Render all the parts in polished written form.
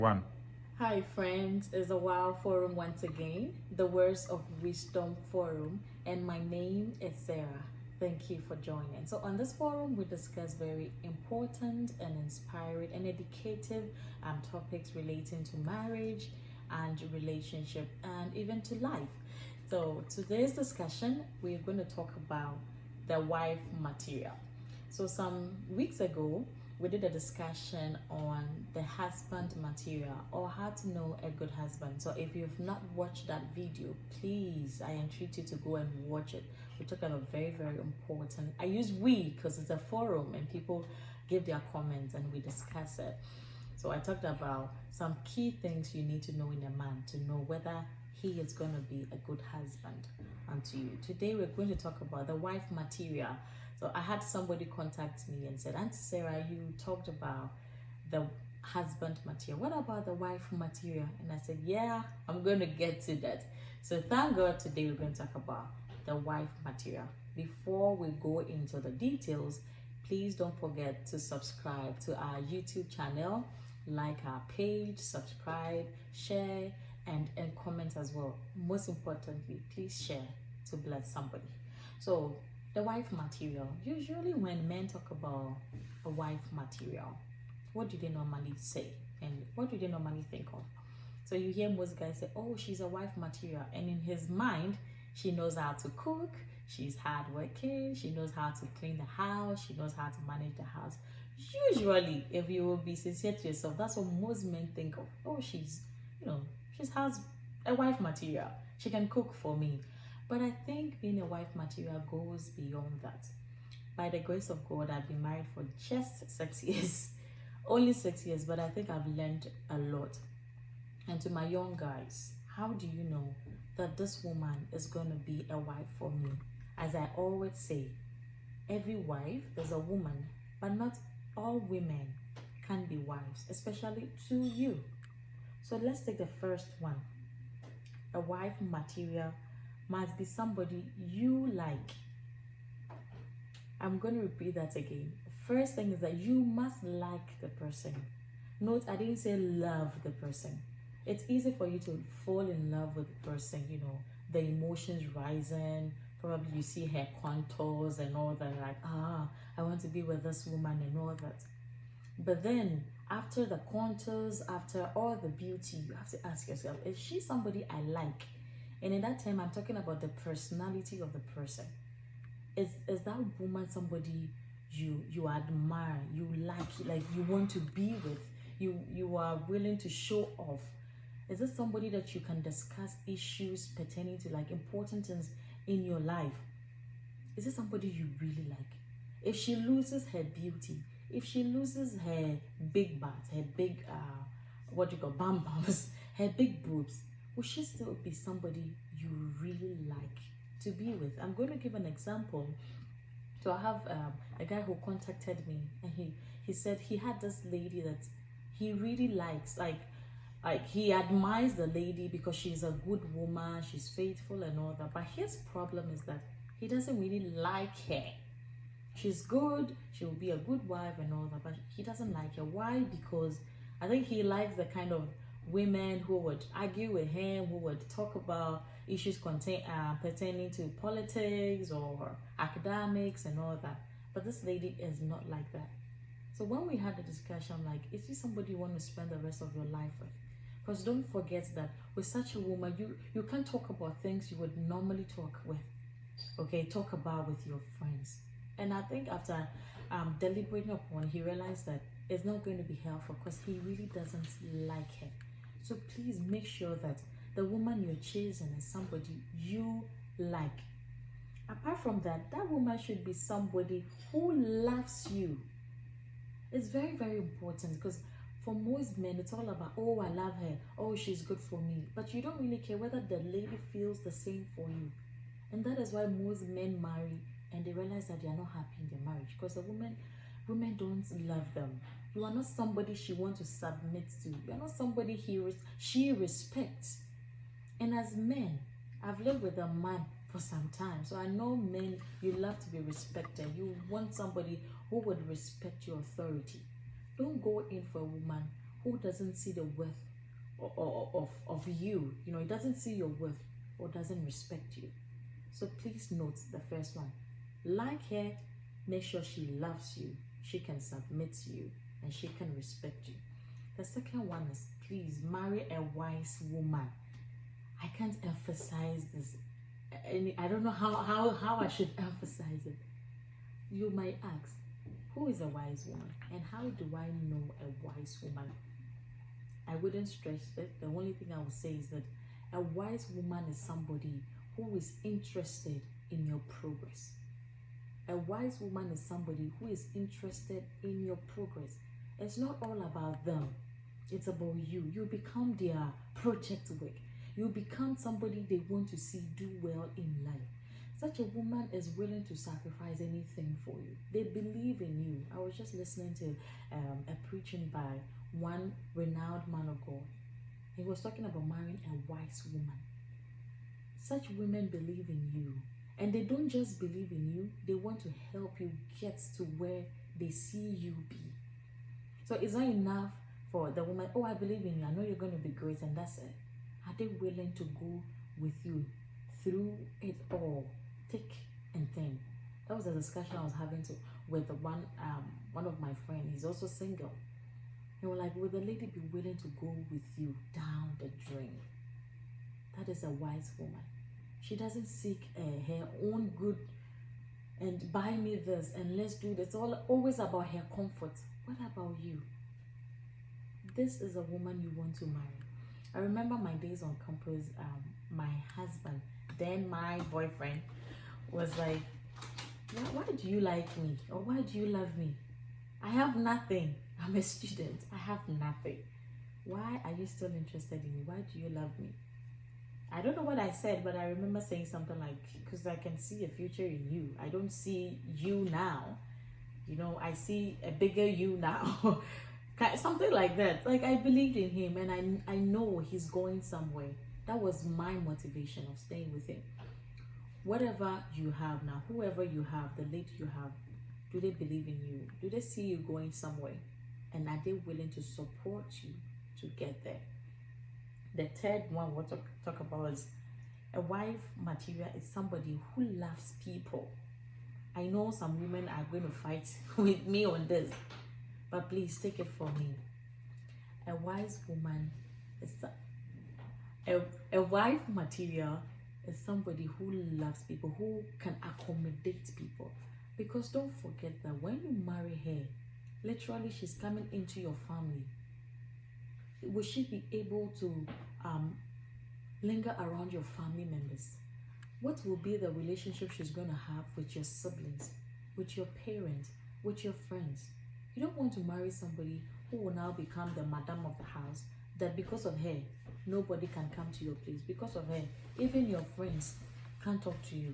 One. Hi friends, it's a Wow Forum once again, the Words of Wisdom Forum, and my name is Sarah. Thank you for joining. So on this forum, we discuss very important and inspiring and educative topics relating to marriage and relationship and even to life. So today's discussion, we're going to talk about the wife material. So some weeks ago, we did a discussion on the husband material or how to know a good husband. So if you've not watched that video, please, I entreat you to go and watch it. We talk about very, very important. I use we because it's a forum and people give their comments and we discuss it. So I talked about some key things you need to know in a man to know whether he is going to be a good husband unto you. Today we're going to talk about the wife material. So I had somebody contact me and said, Auntie Sarah, you talked about the husband material. What about the wife material? And I said, yeah, I'm going to get to that. So thank God today we're going to talk about the wife material. Before we go into the details, please don't forget to subscribe to our YouTube channel, like our page, subscribe, share, and comment as well. Most importantly, please share to bless somebody. So the wife material. Usually when men talk about a wife material, what do they normally say? And what do they normally think of? So you hear most guys say, oh, she's a wife material. And in his mind, she knows how to cook, she's hardworking, she knows how to clean the house, she knows how to manage the house. Usually, if you will be sincere to yourself, that's what most men think of. Oh, she's has a wife material. She can cook for me. But I think being a wife material goes beyond that. By the grace of God, I've been married for just 6 years. Only 6 years, but I think I've learned a lot. And to my young guys, how do you know that this woman is going to be a wife for me? As I always say, every wife is a woman, but not all women can be wives, especially to you. So let's take the first one. A wife material must be somebody you like. I'm going to repeat that again. First thing is that you must like the person. Note, I didn't say love the person. It's easy for you to fall in love with the person, the emotions rising. Probably you see her contours and all that, like, I want to be with this woman and all that. But then, after the contours, after all the beauty, you have to ask yourself, is she somebody I like? And in that time, I'm talking about the personality of the person. Is that woman somebody you admire, you like you want to be with, you are willing to show off? Is this somebody that you can discuss issues pertaining to like important things in your life? Is it somebody you really like? If she loses her beauty, if she loses her big butt, her big bam bams, her big boobs, will she still be somebody you really like to be with? I'm going to give an example. So I have a guy who contacted me, and he said he had this lady that he really likes, like he admires the lady because she's a good woman, she's faithful and all that. But his problem is that he doesn't really like her. She's good, she will be a good wife and all that, but he doesn't like her. Why? Because I think he likes the kind of women who would argue with him, who would talk about issues pertaining to politics or academics and all that. But this lady is not like that. So when we had the discussion, I'm like, is this somebody you want to spend the rest of your life with? Because don't forget that with such a woman, you can't talk about things you would normally talk about with your friends. And I think after deliberating upon, he realized that it's not going to be helpful because he really doesn't like her. So please make sure that the woman you're chasing is somebody you like. Apart from that, that woman should be somebody who loves you. It's very, very important because for most men, it's all about, oh, I love her, oh, she's good for me. But you don't really care whether the lady feels the same for you. And that is why most men marry and they realize that they are not happy in their marriage because the women don't love them. You are not somebody she wants to submit to. You are not somebody she respects. And as men, I've lived with a man for some time, so I know men, you love to be respected. You want somebody who would respect your authority. Don't go in for a woman who doesn't see the worth of you. You know, it doesn't see your worth or doesn't respect you. So please note the first one. Like her, make sure she loves you, she can submit to you, and she can respect you. The second one is, please marry a wise woman. I can't emphasize this. I don't know how I should emphasize it. You might ask, who is a wise woman? And how do I know a wise woman? I wouldn't stretch it. The only thing I would say is that a wise woman is somebody who is interested in your progress. A wise woman is somebody who is interested in your progress. It's not all about them. It's about you. You become their project work. You become somebody they want to see do well in life. Such a woman is willing to sacrifice anything for you. They believe in you. I was just listening to a preaching by one renowned man of God. He was talking about marrying a wise woman. Such women believe in you. And they don't just believe in you, they want to help you get to where they see you be. So it's not enough for the woman, oh, I believe in you, I know you're going to be great, and that's it. Are they willing to go with you through it all, thick and thin? That was a discussion I was having with one of my friends. He's also single. They were like, will the lady be willing to go with you down the drain? That is a wise woman. She doesn't seek her own good and buy me this and let's do this. It's always about her comfort. What about you? This is a woman you want to marry. I remember my days on campus, my husband, then my boyfriend, was like, why do you like me? Or why do you love me? I have nothing. I'm a student. I have nothing. Why are you still interested in me? Why do you love me? I don't know what I said, but I remember saying something like, because I can see a future in you. I don't see you now. You know, I see a bigger you now. Something like that. Like, I believed in him, and I know he's going somewhere. That was my motivation of staying with him. Whatever you have now, whoever you have, the lady you have, do they believe in you? Do they see you going somewhere? And are they willing to support you to get there? The third one we'll talk about is a wife material is somebody who loves people. I know some women are going to fight with me on this, but please take it from me. A wise woman is a wife material is somebody who loves people, who can accommodate people. Because don't forget that when you marry her, literally she's coming into your family. Will she be able to linger around your family members? What will be the relationship she's going to have with your siblings, with your parents, with your friends? You don't want to marry somebody who will now become the madam of the house, that because of her, nobody can come to your place. Because of her, even your friends can't talk to you.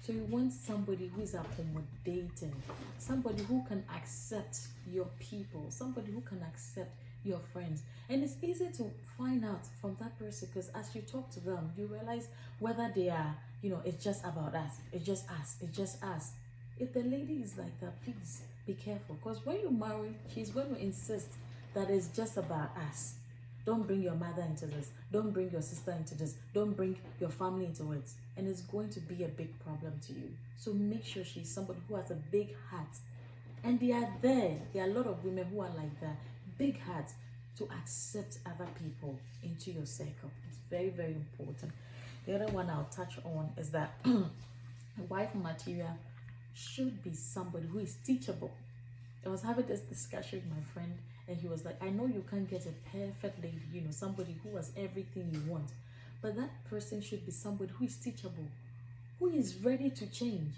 So you want somebody who is accommodating, somebody who can accept your people, somebody who can accept your friends. And it's easy to find out from that person, because as you talk to them, you realize whether they are, it's just about us, it's just us. If the lady is like that, please be careful, because when you marry, she's going to insist that it's just about us. Don't bring your mother into this, don't bring your sister into this, don't bring your family into it, and it's going to be a big problem to you. So make sure she's somebody who has a big heart. And there are a lot of women who are like that, big heart, to accept other people into your circle. It's very, very important. The other one I'll touch on is that a wife material should be somebody who is teachable. I was having this discussion with my friend, and he was like, I know you can't get a perfect lady, somebody who has everything you want, but that person should be somebody who is teachable, who is ready to change,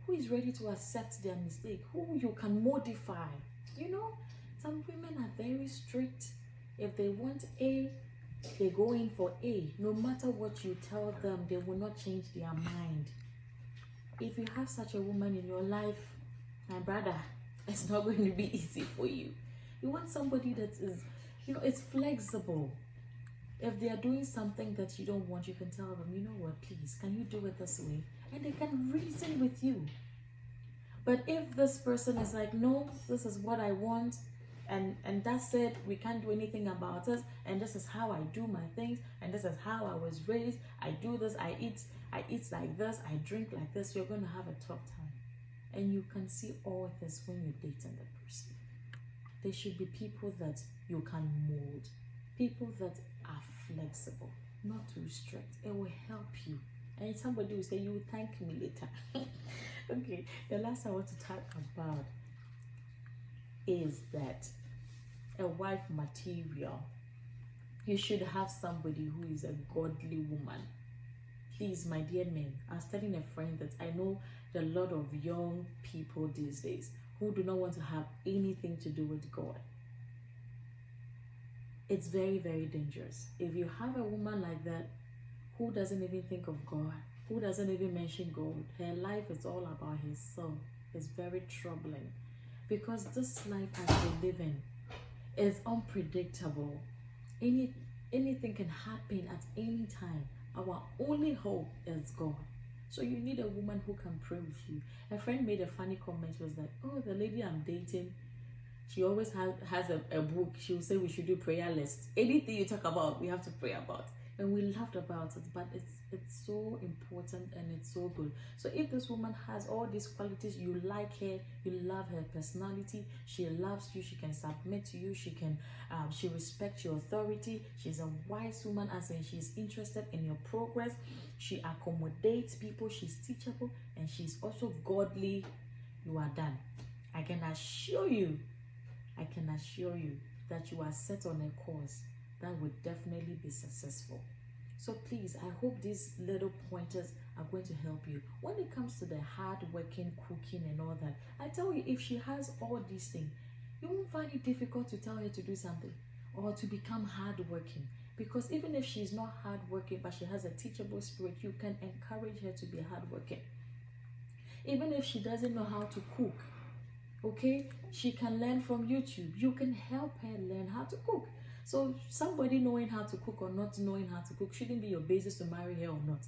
who is ready to accept their mistake, who you can modify. Some women are very strict. If they want A, they go in for A. No matter what you tell them, they will not change their mind. If you have such a woman in your life, my brother, it's not going to be easy for you. You want somebody that is, it's flexible. If they are doing something that you don't want, you can tell them, you know what, please, can you do it this way? And they can reason with you. But if this person is like, no, this is what I want, and that's it. We can't do anything about us, and this is how I do my things, and this is how I was raised. I do this, I eat like this, I drink like this. You're going to have a tough time. And you can see all this when you're dating the person. They should be people that you can mold, people that are flexible, not too strict. It will help you. And somebody will say, you will thank me later. Okay, the last I want to talk about is that a wife material. You should have somebody who is a godly woman. Please, my dear men, I was telling a friend that I know a lot of young people these days who do not want to have anything to do with God. It's very, very dangerous. If you have a woman like that who doesn't even think of God, who doesn't even mention God, her life is all about herself. It's very troubling, because this life as we live in is unpredictable. Anything can happen at any time. Our only hope is God. So you need a woman who can pray with you. A friend made a funny comment, was like, oh, the lady I'm dating, she always has a book. She will say we should do prayer lists. Anything you talk about, we have to pray about. And we laughed about it, but it's so important and it's so good. So if this woman has all these qualities, you like her, you love her personality, she loves you, she can submit to you, she respects your authority, she's a wise woman, as in she's interested in your progress, she accommodates people, she's teachable, and she's also godly, you are done. I can assure you that you are set on a course that would definitely be successful. So please, I hope these little pointers are going to help you. When it comes to the hard working, cooking and all that, I tell you, if she has all these things, you won't find it difficult to tell her to do something or to become hardworking. Because even if she's not hardworking, but she has a teachable spirit, you can encourage her to be hardworking. Even if she doesn't know how to cook, okay, she can learn from YouTube. You can help her learn how to cook. So somebody knowing how to cook or not knowing how to cook shouldn't be your basis to marry her or not.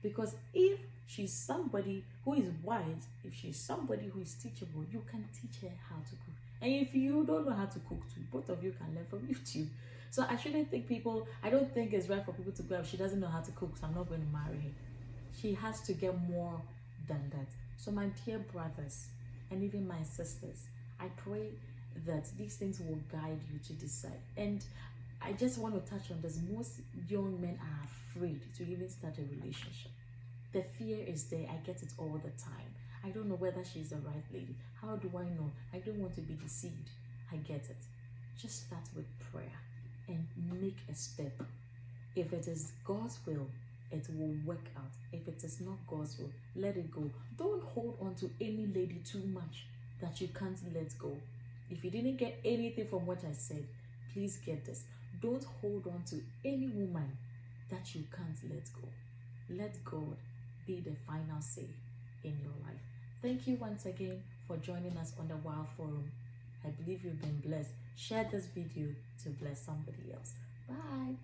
Because if she's somebody who is wise, if she's somebody who is teachable, you can teach her how to cook. And if you don't know how to cook too, both of you can learn from YouTube. So I don't think it's right for people to go, if she doesn't know how to cook, so I'm not going to marry her. She has to get more than that. So my dear brothers, and even my sisters, I pray that these things will guide you to decide. And I just want to touch on this. Most young men are afraid to even start a relationship. The fear is there. I get it all the time. I don't know whether she's the right lady. How do I know? I don't want to be deceived. I get it. Just start with prayer and make a step. If it is God's will, it will work out. If it is not God's will, let it go. Don't hold on to any lady too much that you can't let go. If you didn't get anything from what I said, please get this. Don't hold on to any woman that you can't let go. Let God be the final say in your life. Thank you once again for joining us on the WOW Forum. I believe you've been blessed. Share this video to bless somebody else. Bye.